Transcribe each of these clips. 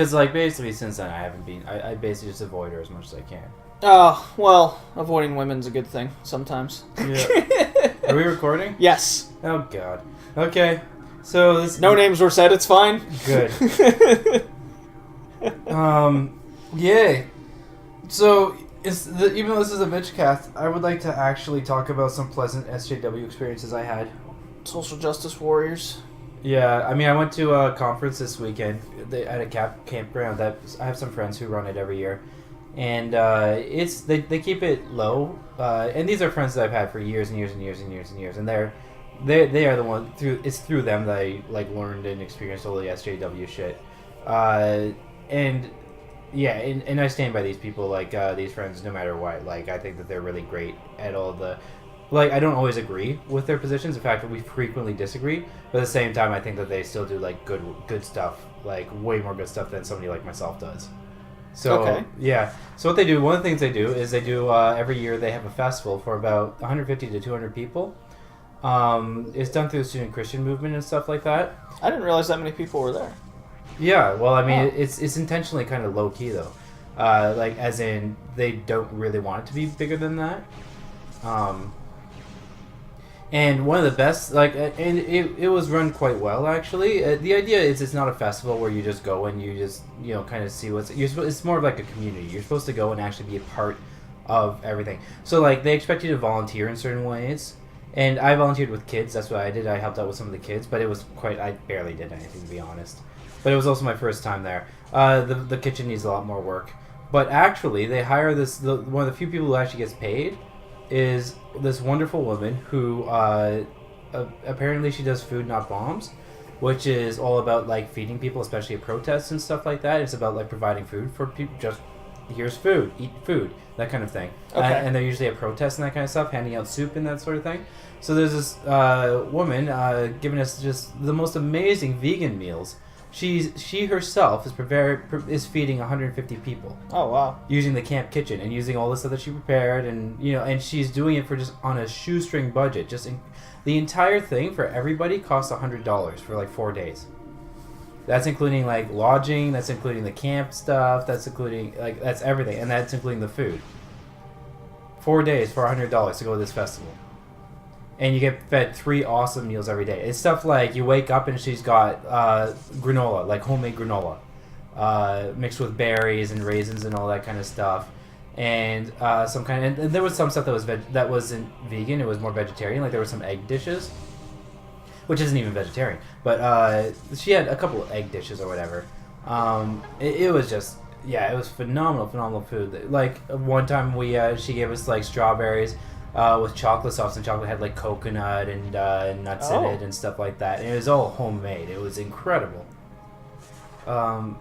Because, like, basically since then I haven't been... I basically just avoid her as much as I can. Oh, well, avoiding women's a good thing sometimes. Yeah. Are we recording? Yes. Oh, God. Okay. So this... No names were said, it's fine. Good. Yay. So, even though this is a bitch cast, I would like to actually talk about some pleasant SJW experiences I had. Social justice warriors. Yeah, I mean, I went to a conference this weekend at a campground that I have some friends who run it every year, and they keep it low. And these are friends that I've had for years and years and years and years and years, and they are the one through them that I like learned and experienced all the SJW shit. And yeah, and I stand by these people, like these friends, no matter what. Like, I think that they're really great at all the. Like, I don't always agree with their positions. In fact, we frequently disagree. But at the same time, I think that they still do, like, good stuff. Like, way more good stuff than somebody like myself does. So, okay. Yeah. So what they do, one of the things they do is every year they have a festival for about 150 to 200 people. It's done through the student Christian movement and stuff like that. I didn't realize that many people were there. Yeah, well, I mean, it's intentionally kind of low-key, though. Like, as in, they don't really want it to be bigger than that. And one of the best, like, and it was run quite well, actually. The idea is it's not a festival where you just go and you just, kind of see it's more of like a community. You're supposed to go and actually be a part of everything. So, like, they expect you to volunteer in certain ways. And I volunteered with kids, that's what I did. I helped out with some of the kids, but I barely did anything, to be honest. But it was also my first time there. The kitchen needs a lot more work. But actually, they hire one of the few people who actually gets paid is this wonderful woman who apparently she does food not bombs, which is all about like feeding people, especially at protests and stuff like that. It's about like providing food for people. Just here's food, eat food, that kind of thing. Okay. And they're usually at protests and that kind of stuff, handing out soup and that sort of thing. So there's this woman giving us just the most amazing vegan meals. She herself is feeding 150 people. Oh, wow. Using the camp kitchen and using all the stuff that she prepared, and and she's doing it for just on a shoestring budget. The entire thing for everybody costs $100 for like 4 days. That's including like lodging, that's including the camp stuff, that's including that's everything, and that's including the food. 4 days for $100 to go to this festival. And you get fed 3 awesome meals every day. It's stuff like you wake up and she's got granola, like homemade granola, mixed with berries and raisins and all that kind of stuff, and some kind of. And there was some stuff that wasn't vegan. It was more vegetarian. Like there were some egg dishes, which isn't even vegetarian. But she had a couple of egg dishes or whatever. It was just it was phenomenal food. Like one time she gave us like strawberries. With chocolate sauce, and chocolate had like coconut and nuts in it and stuff like that. And it was all homemade. It was incredible. It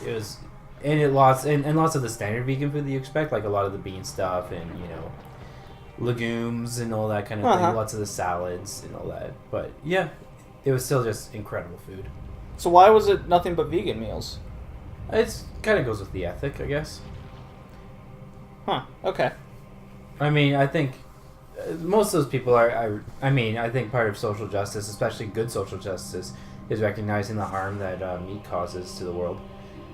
was, and lots of the standard vegan food that you expect, like a lot of the bean stuff and legumes and all that kind of thing. Lots of the salads and all that. But yeah, it was still just incredible food. So why was it nothing but vegan meals? It kind of goes with the ethic, I guess. Huh. Okay. I mean, I think most of those people I think part of social justice, especially good social justice, is recognizing the harm that meat causes to the world.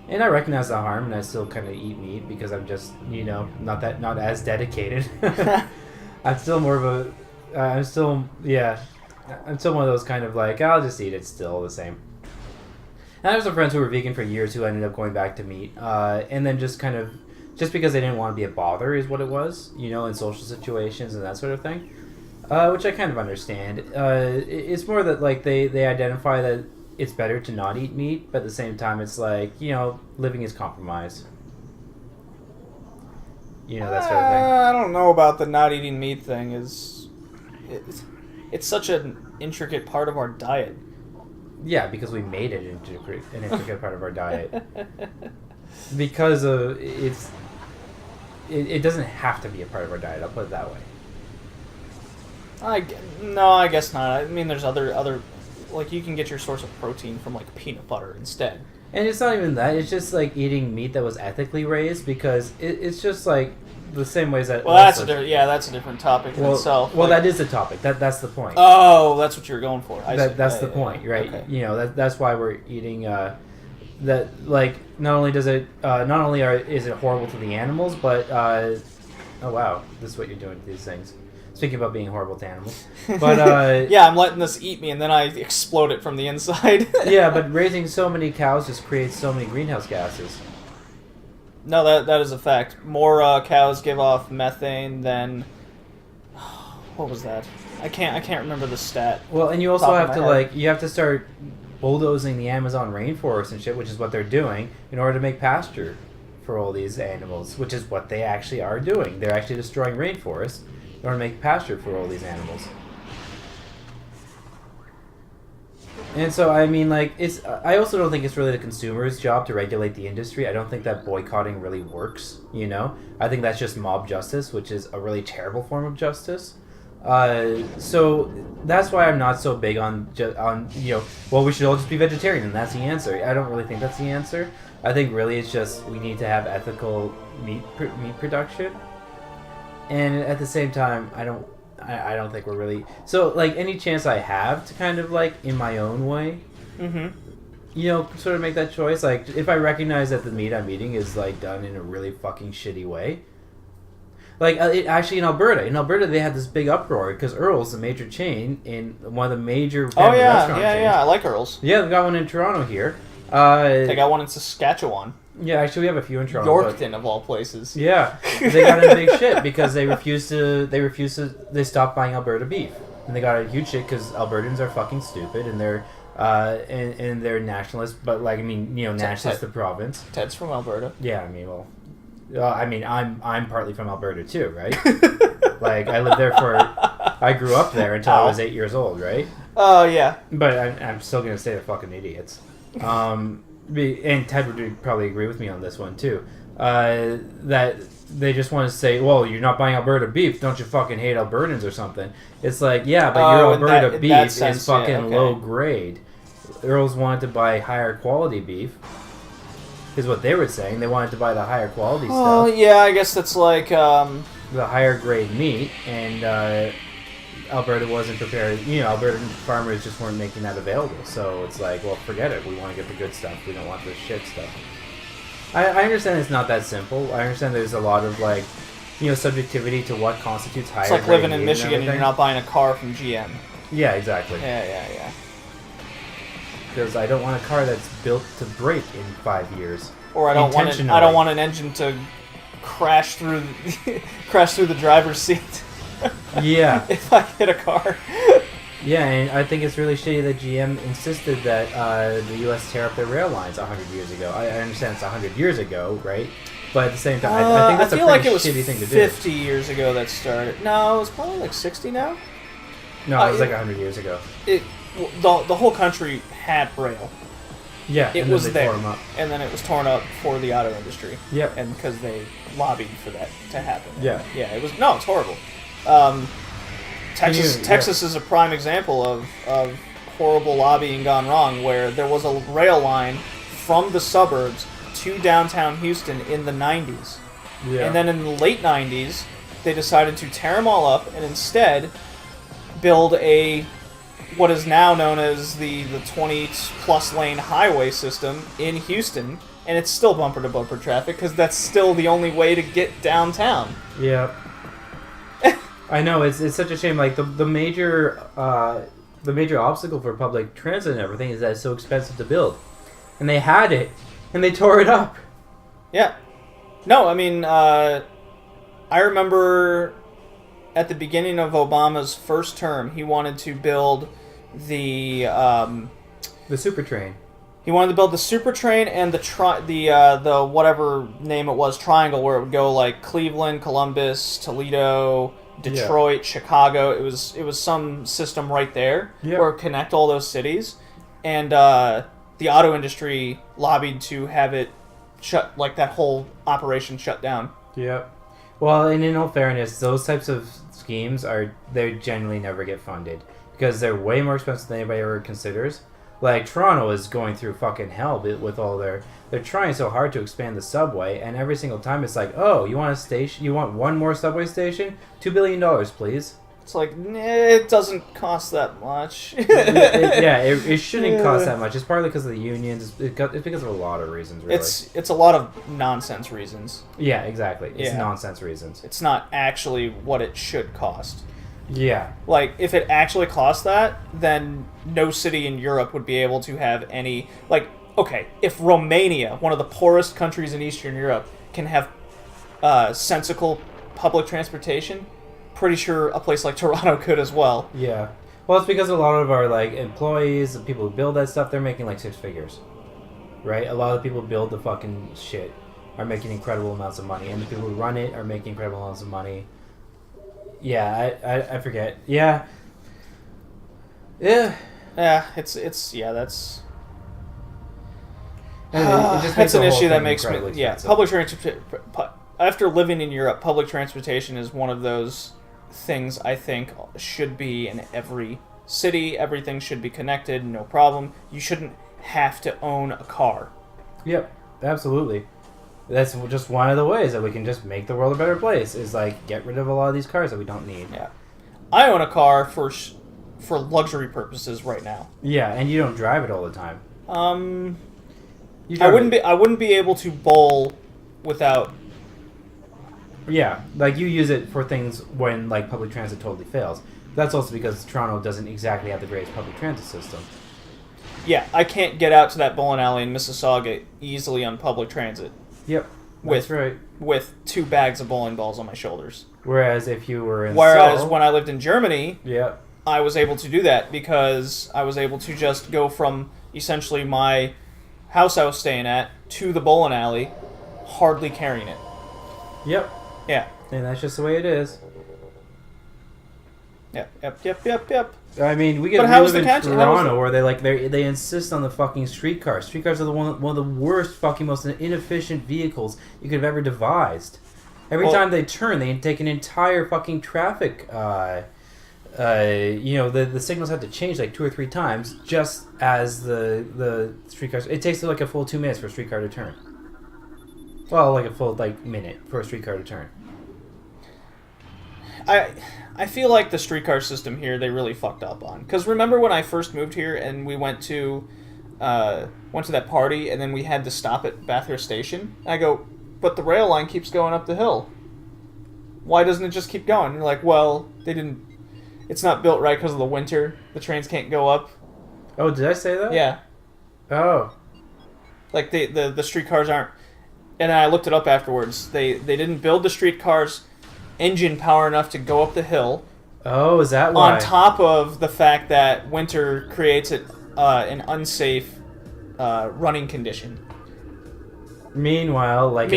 And I recognize the harm, and I still kind of eat meat because I'm just, not as dedicated. I'm still more of I'm still one of those kind of like, I'll just eat it still the same. And I have some friends who were vegan for years who ended up going back to meat, and then just kind of, just because they didn't want to be a bother is what it was, in social situations and that sort of thing, which I kind of understand. It's more that like they identify that it's better to not eat meat, but at the same time it's like, living is compromise. That sort of thing. I don't know about the not eating meat thing. It's such an intricate part of our diet. Yeah, because we made it into an intricate part of our diet. Because of it doesn't have to be a part of our diet. I'll put it that way. No, I guess not. I mean, there's other like you can get your source of protein from like peanut butter instead. And it's not even that. It's just like eating meat that was ethically raised, because it's just like the same ways that. Well, that's a different topic in itself. Well, that is the topic. That's the point. Oh, that's what you're going for. That's the point, right? Okay. That's why we're eating that like not only is it horrible to the animals, but oh wow, this is what you're doing to these things. Speaking about being horrible to animals, but yeah, I'm letting this eat me, and then I explode it from the inside. yeah, but raising so many cows just creates so many greenhouse gases. No, that is a fact. More cows give off methane than what was that? I can't remember the stat. Well, and you also Top of have to my head. you have to start bulldozing the Amazon rainforest and shit, which is what they're doing in order to make pasture for all these animals, which is what they actually are doing. They're actually destroying rainforests in order to make pasture for all these animals. And so, I mean, like, I also don't think it's really the consumer's job to regulate the industry. I don't think that boycotting really works, you know? I think that's just mob justice, which is a really terrible form of justice. So that's why I'm not so big on well, we should all just be vegetarian, and that's the answer. I don't really think that's the answer. I think really it's just we need to have ethical meat production, and at the same time, I don't think we're really like any chance I have to kind of like in my own way, sort of make that choice. Like if I recognize that the meat I'm eating is like done in a really fucking shitty way. Like, actually, in Alberta, they had this big uproar because Earl's, the major chain, in one of the major family restaurant chains. Yeah, I like Earl's. Yeah, they got one in Toronto here. They got one in Saskatchewan. Yeah, actually, we have a few in Toronto. Yorkton, of all places. Yeah, they got in big shit because they stopped buying Alberta beef. And they got a huge shit because Albertans are fucking stupid and they're and they're nationalists, but like, I mean, nationalists the province. Ted's from Alberta. Yeah, I mean, well... I'm partly from Alberta too, right? Like I lived there I grew up there until I was 8 years old, right? Oh yeah. But I'm still gonna say they're fucking idiots. And Ted would probably agree with me on this one too. That they just want to say, well, you're not buying Alberta beef, don't you fucking hate Albertans or something? It's like, yeah, but your Alberta beef is fucking low grade. Earls wanted to buy higher quality beef. Is what they were saying. They wanted to buy the higher quality stuff. Oh, yeah, I guess that's like... the higher grade meat, and Alberta wasn't prepared. Alberta farmers just weren't making that available. So it's like, well, forget it. We want to get the good stuff. We don't want the shit stuff. I understand it's not that simple. I understand there's a lot of, like, subjectivity to what constitutes higher grade. It's like living in Michigan and you're not buying a car from GM. Yeah, exactly. Yeah. Because I don't want a car that's built to break in 5 years. Or I don't want an engine to crash through the driver's seat. Yeah. If I hit a car. Yeah, and I think it's really shitty that GM insisted that the U.S. tear up their rail lines 100 years ago. I understand it's 100 years ago, right? But at the same time, I think that's a pretty shitty thing to do. 50 years ago that started. No, it was probably like 60 now. No, it was like 100 years ago. The whole country had rail. Yeah, it was there, tore them up. And then it was torn up for the auto industry. Yep. And because they lobbied for that to happen. Yeah. Yeah, it's horrible. Texas is a prime example of horrible lobbying gone wrong, where there was a rail line from the suburbs to downtown Houston in the 90s. Yeah. And then in the late 90s, they decided to tear them all up and instead build what is now known as the 20-plus lane highway system in Houston, and it's still bumper-to-bumper traffic because that's still the only way to get downtown. Yeah. I know, it's such a shame. Like, the major obstacle for public transit and everything is that it's so expensive to build. And they had it, and they tore it up. Yeah. No, I mean, I remember at the beginning of Obama's first term, he wanted to build the super train. He wanted to build the super train and the whatever name it was, triangle, where it would go like Cleveland, Columbus, Toledo, Detroit, Chicago. It was some system right there where it would connect all those cities, and the auto industry lobbied to have it shut, like that whole operation shut down. Yep. Well, and in all fairness, those types of schemes they generally never get funded because they're way more expensive than anybody ever considers. Like, Toronto is going through fucking hell with all they're trying so hard to expand the subway, and every single time it's like, oh, you want a station? You want one more subway station? $2 billion, please. It's like, nah, it doesn't cost that much. It shouldn't cost that much. It's partly because of the unions. It's because of a lot of reasons, really. It's a lot of nonsense reasons. Yeah, exactly. It's nonsense reasons. It's not actually what it should cost. Yeah. Like, if it actually cost that, then no city in Europe would be able to have any... Like, okay, if Romania, one of the poorest countries in Eastern Europe, can have sensible public transportation... Pretty sure a place like Toronto could as well. Yeah. Well, it's because a lot of our like employees, the people who build that stuff, they're making like 6 figures. Right? A lot of the people who build the fucking shit are making incredible amounts of money. And the people who run it are making incredible amounts of money. Yeah, I forget. Yeah. Yeah. Yeah, it's yeah, that's... It just that's makes an the whole issue that thing makes me... incredibly Yeah, expensive. public transportation... After living in Europe, public transportation is one of those things I think should be in every city. Everything should be connected, no problem. You shouldn't have to own a car. Yep, absolutely. That's just one of the ways that we can just make the world a better place, is like get rid of a lot of these cars that we don't need. Yeah. I own a car for luxury purposes right now. Yeah, and you don't drive it all the time. I wouldn't be able to bowl without... Yeah, like you use it for things when like public transit totally fails. That's also because Toronto doesn't exactly have the greatest public transit system. Yeah, I can't get out to that bowling alley in Mississauga easily on public transit. Yep, that's right. With 2 bags of bowling balls on my shoulders. Whereas if you were in when I lived in Germany, yeah, I was able to do that because I was able to just go from essentially my house I was staying at to the bowling alley, hardly carrying it. Yep. Yeah. And that's just the way it is. Yep. I mean, we live in Toronto where they insist on the fucking streetcars. Streetcars are one of the worst, fucking most inefficient vehicles you could have ever devised. Every time they turn, they take an entire fucking traffic. The signals have to change like 2 or 3 times just as the streetcars. It takes like a full 2 minutes for a streetcar to turn. Well, like a full minute for a streetcar to turn. I feel like the streetcar system here they really fucked up on. Because remember when I first moved here and we went to that party and then we had to stop at Bathurst Station? I go, but the rail line keeps going up the hill. Why doesn't it just keep going? And you're like, well, they didn't... It's not built right because of the winter. The trains can't go up. Oh, did I say that? Yeah. Oh. Like the streetcars aren't... And I looked it up afterwards. They didn't build the streetcars engine power enough to go up the hill. Oh, is that why? On top of the fact that winter creates an unsafe running condition. Meanwhile, a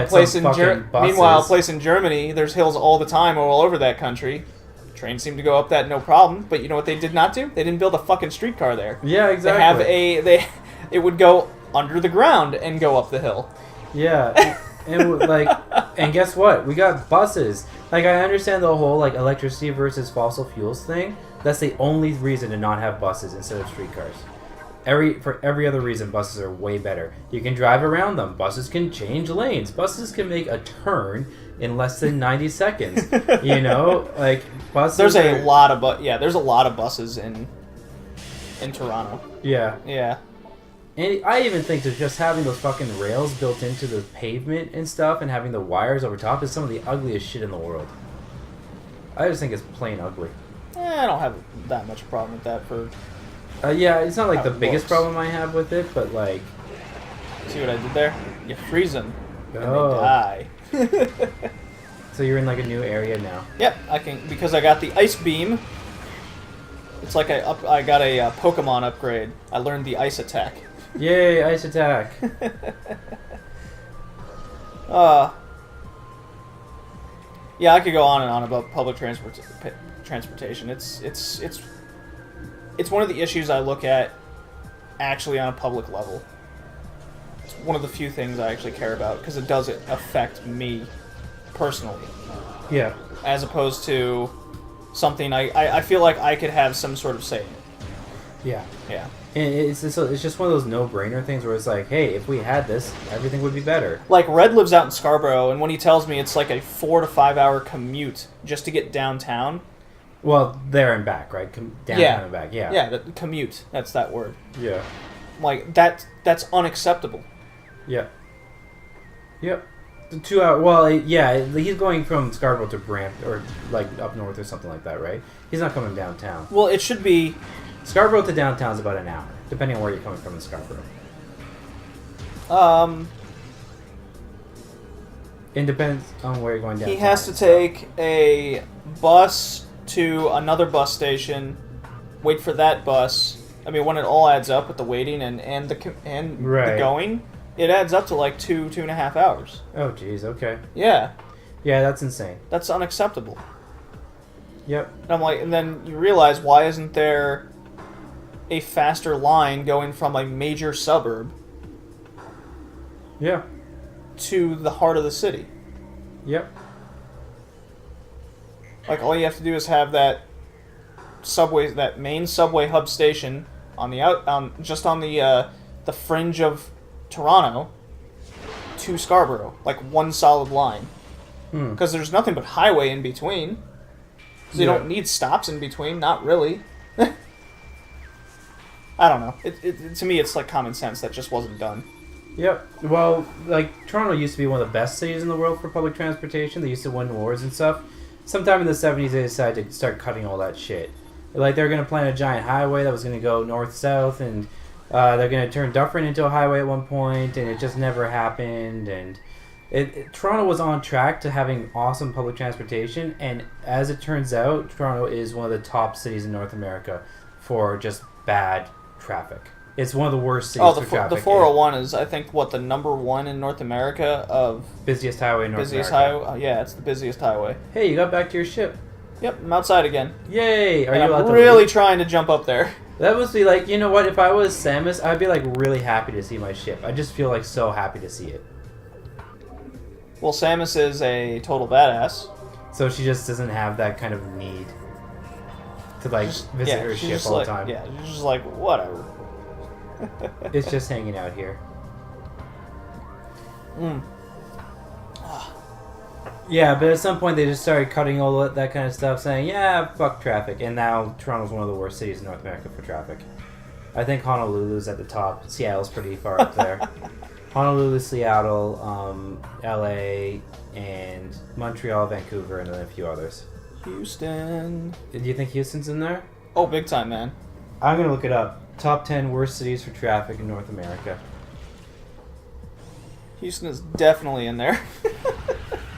place in Germany, there's hills all the time all over that country. Trains seem to go up that no problem. But you know what they did not do? They didn't build a fucking streetcar there. Yeah, exactly. It would go under the ground and go up the hill. Yeah. And guess what? We got buses. Like, I understand the whole electricity versus fossil fuels thing. That's the only reason to not have buses instead of streetcars. For every other reason, buses are way better. You can drive around them. Buses can change lanes. Buses can make a turn in less than 90 seconds. Buses. There's a lot of buses in Toronto. Yeah. Yeah. And I even think that just having those fucking rails built into the pavement and stuff and having the wires over top is some of the ugliest shit in the world. I just think it's plain ugly. I don't have that much problem with that yeah, it's not the biggest problem I have with it, but See what I did there? You freeze them and they die. So you're in a new area now. Yep, I can because I got the ice beam. It's like I got a Pokemon upgrade. I learned the ice attack. Yay, ice attack! Yeah, I could go on and on about public transportation. It's one of the issues I look at actually on a public level. It's one of the few things I actually care about because it does affect me personally. Yeah. As opposed to something I feel like I could have some sort of say in it. Yeah. Yeah. And it's just one of those no-brainer things where it's like, hey, if we had this, everything would be better. Like, Red lives out in Scarborough, and when he tells me it's like a 4 to 5 hour commute just to get downtown, Well, there and back, right? Downtown and back, yeah. Yeah, the commute. That's that word. Yeah. Like, that's unacceptable. Yeah. Yep. The 2 hour. Well, yeah, he's going from Scarborough to Brampton, or like up north or something like that, right? He's not coming downtown. Well, it should be. Scarborough to downtown is about an hour, depending on where you're coming from in Scarborough. It depends on where you're going downtown. He has to take a bus to another bus station, wait for that bus. I mean, when it all adds up with the waiting and the going, it adds up to like 2.5 hours. Oh, jeez. Okay. Yeah. Yeah, that's insane. That's unacceptable. Yep. And I'm like, and then you realize, why isn't there a faster line going from a major suburb? Yeah. To the heart of the city. Yep. Like, all you have to do is have that main subway hub station on the just on the fringe of Toronto to Scarborough, like one solid line. Because there's nothing but highway in between, so you don't need stops in between. Not really. I don't know. To me, it's like common sense that just wasn't done. Yep. Well, like, Toronto used to be one of the best cities in the world for public transportation. They used to win wars and stuff. Sometime in the 70s, they decided to start cutting all that shit. Like, they were going to plan a giant highway that was going to go north-south, and they're going to turn Dufferin into a highway at one point, and it just never happened. And Toronto was on track to having awesome public transportation, and as it turns out, Toronto is one of the top cities in North America for just bad traffic. It's one of the worst cities for traffic. The 401 is, I think, the number one in North America of... Busiest highway in North America. Highway. Yeah, it's the busiest highway. Hey, you got back to your ship. Yep, I'm outside again. Yay! I'm really trying to jump up there. That must be like, you know what, if I was Samus, I'd be like really happy to see my ship. I just feel like so happy to see it. Well, Samus is a total badass. So she just doesn't have that kind of need to like visit her ship all the time. Yeah, she's just like, whatever. It's just hanging out here. Yeah, but at some point they just started cutting all that kind of stuff, saying, yeah, fuck traffic. And now Toronto's one of the worst cities in North America for traffic. I think Honolulu's at the top. Seattle's pretty far up there. Honolulu, Seattle, LA, and Montreal, Vancouver, and then a few others. Houston. Do you think Houston's in there? Oh, big time, man. I'm going to look it up. Top 10 worst cities for traffic in North America. Houston is definitely in there.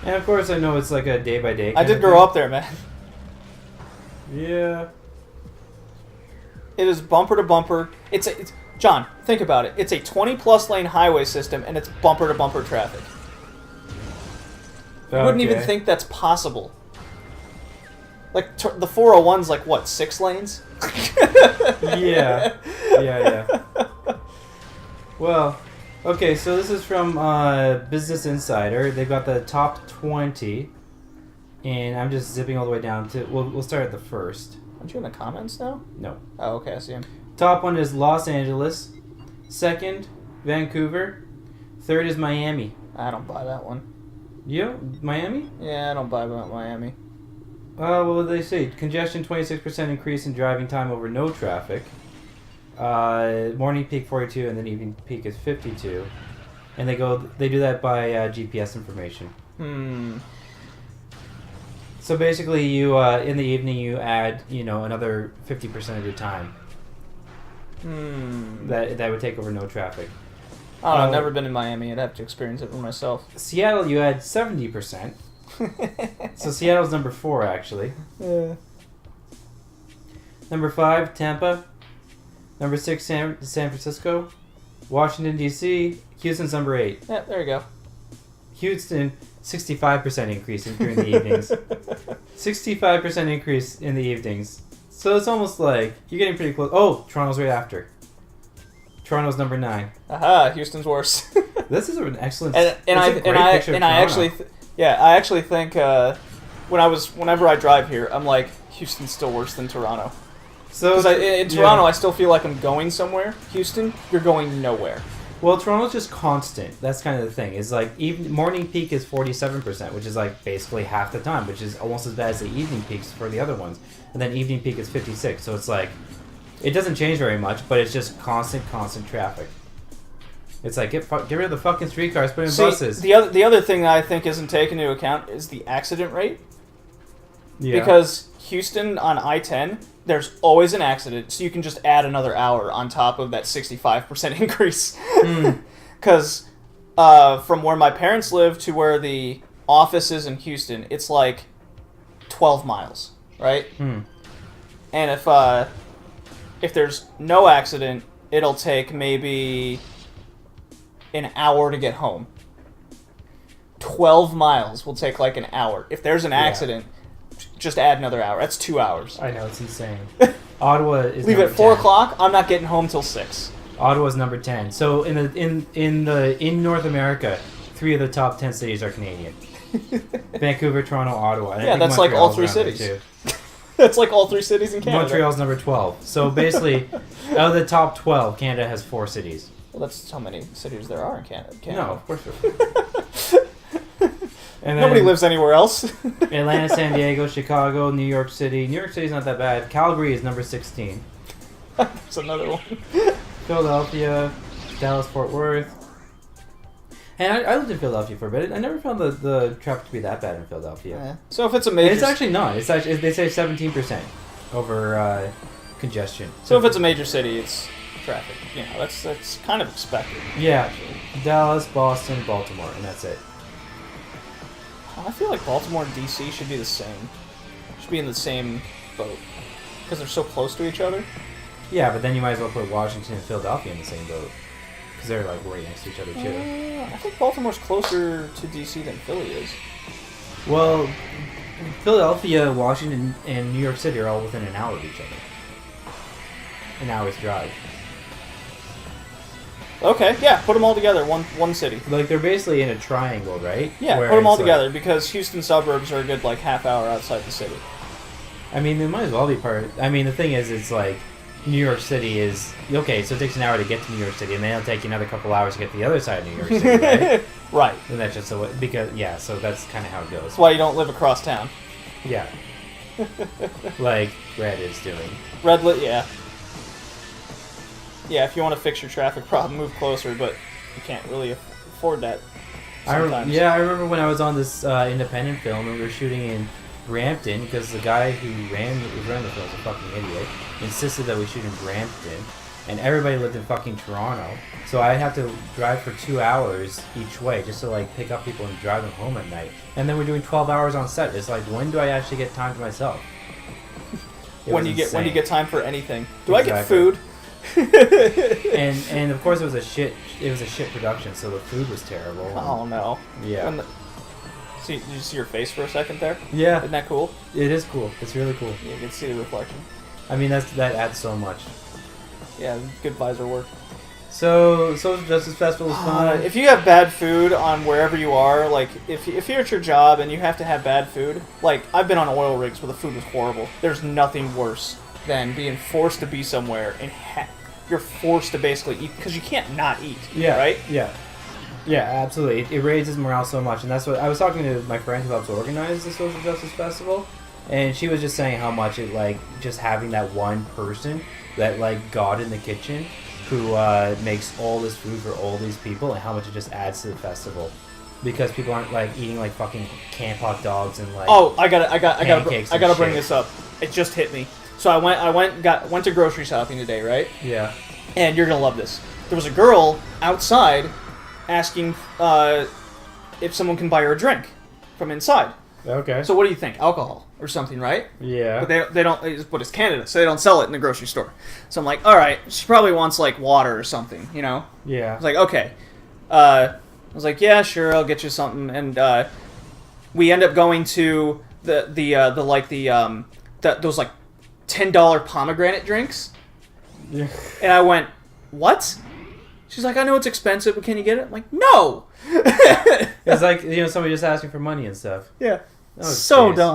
And of course I know it's like a day-by-day I did grow up there, man. Yeah. It is bumper to bumper. It's John, think about it. It's a 20-plus lane highway system, and it's bumper to bumper traffic. You wouldn't even think that's possible. Like, the 401's like, what, 6 lanes? Yeah. Well, okay, so this is from Business Insider. They've got the top 20, and I'm just zipping all the way down to... We'll start at the first. Aren't you in the comments now? No. Oh, okay, I see him. Top one is Los Angeles. Second, Vancouver. Third is Miami. I don't buy that one. You? Miami? Yeah, I don't buy Miami. What would they say? Congestion, 26% increase in driving time over no traffic. Morning peak 42, and then evening peak is 52. And they do that by GPS information. So basically, you in the evening you add another 50% of your time. That would take over no traffic. I don't know, I've never been in Miami. I'd have to experience it for myself. Seattle, you add 70%. So Seattle's number 4, actually. Yeah. Number 5, Tampa. Number 6, San Francisco. Washington, D.C. Houston's number 8. Yeah, there you go. Houston, 65% increase during the evenings. 65% increase in the evenings. So it's almost like you're getting pretty close. Oh, Toronto's right after. Toronto's number 9. Aha, Houston's worse. This is an excellent. I actually think whenever I drive here, I'm like, Houston's still worse than Toronto. So in Toronto, I still feel like I'm going somewhere. Houston, you're going nowhere. Well, Toronto's just constant. That's kind of the thing. It's like morning peak is 47%, which is like basically half the time, which is almost as bad as the evening peaks for the other ones. And then evening peak is 56. So it's like it doesn't change very much, but it's just constant traffic. It's like get rid of the fucking streetcars, put in buses. The other thing that I think isn't taken into account is the accident rate. Yeah. Because Houston on I-10, there's always an accident, so you can just add another hour on top of that 65% increase. Because from where my parents live to where the office is in Houston, it's like 12 miles, right? And if there's no accident, it'll take maybe an hour to get home. 12 miles will take like an hour. If there's an accident, just add another hour. That's 2 hours. I know, it's insane. Ottawa is leave at 4 o'clock. I'm not getting home till 6. Ottawa's number 10. So in North America, 3 of the top 10 cities are Canadian. Vancouver, Toronto, Ottawa. And yeah, that's like all 3 cities. That's like all 3 cities in Canada. Montreal's number 12. So basically, out of the top 12, Canada has 4 cities. Well, that's how many cities there are in Canada. No, of course And nobody lives anywhere else. Atlanta, San Diego, Chicago, New York City. New York City's not that bad. Calgary is number 16. That's another one. Philadelphia, Dallas, Fort Worth. And I lived in Philadelphia for a bit. I never found the traffic to be that bad in Philadelphia. Yeah. So if it's a major... It's actually not. It's actually, they say 17% over congestion. So if it's a major city, it's traffic. You know, that's kind of expected. Yeah. Actually. Dallas, Boston, Baltimore, and that's it. I feel like Baltimore and D.C. should be the same. Should be in the same boat. Because they're so close to each other. Yeah, but then you might as well put Washington and Philadelphia in the same boat. Because they're like right next to each other too. I think Baltimore's closer to D.C. than Philly is. Well, Philadelphia, Washington, and New York City are all within an hour of each other. An hour's drive. Okay, yeah, put them all together, one city. Like, they're basically in a triangle, right? Yeah, where put them all it's together, because Houston suburbs are a good, like, half hour outside the city. I mean, they might as well be part... I mean, the thing is, it's like, New York City is... Okay, so it takes an hour to get to New York City, and then it'll take you another couple hours to get to the other side of New York City, right? Right. And that's just so... Because, yeah, so that's kind of how it goes. That's why you don't live across town. Yeah. Like Red is doing. Yeah. Yeah, if you want to fix your traffic problem, move closer, but you can't really afford that sometimes. I remember when I was on this independent film and we were shooting in Brampton because the guy who ran the film was a fucking idiot. Insisted that we shoot in Brampton, and everybody lived in fucking Toronto. So I'd have to drive for 2 hours each way just to like pick up people and drive them home at night. And then we're doing 12 hours on set. It's like, when do I actually get time to myself? When do you get time for anything? Do Exactly. I get food? and of course it was a shit production, so the food was terrible. Oh no. Yeah. Did you see your face for a second there? Yeah. Isn't that cool? It is cool. It's really cool. Yeah, you can see the reflection. I mean, that adds so much. Yeah, good visor work. So, Social Justice Festival is fun. If you have bad food on wherever you are, like, if you're at your job and you have to have bad food, like, I've been on oil rigs where the food was horrible. There's nothing worse than being forced to be somewhere and you're forced to basically eat, because you can't not eat, right? Yeah, absolutely. It raises morale so much, and that's what I was talking to my friend who helps organize the Social Justice Festival, and she was just saying how much it, like, just having that one person that, like, got in the kitchen who makes all this food for all these people, and how much it just adds to the festival. Because people aren't, like, eating, like, fucking camp hot dogs and, like, I gotta bring this up. It just hit me. So I went to grocery shopping today, right? Yeah. And you're gonna love this. There was a girl outside asking if someone can buy her a drink from inside. Okay. So what do you think? Alcohol or something, right? Yeah. But they don't. But it's Canada, so they don't sell it in the grocery store. So I'm like, all right, she probably wants like water or something, you know? Yeah. I was like, okay. I was like, yeah, sure, I'll get you something, and we end up going to those like $10 pomegranate drinks. Yeah. And I went, what? She's like, I know it's expensive, but can you get it? I'm like, no! It's like, somebody just asking for money and stuff. Yeah. Oh, so geez. dumb.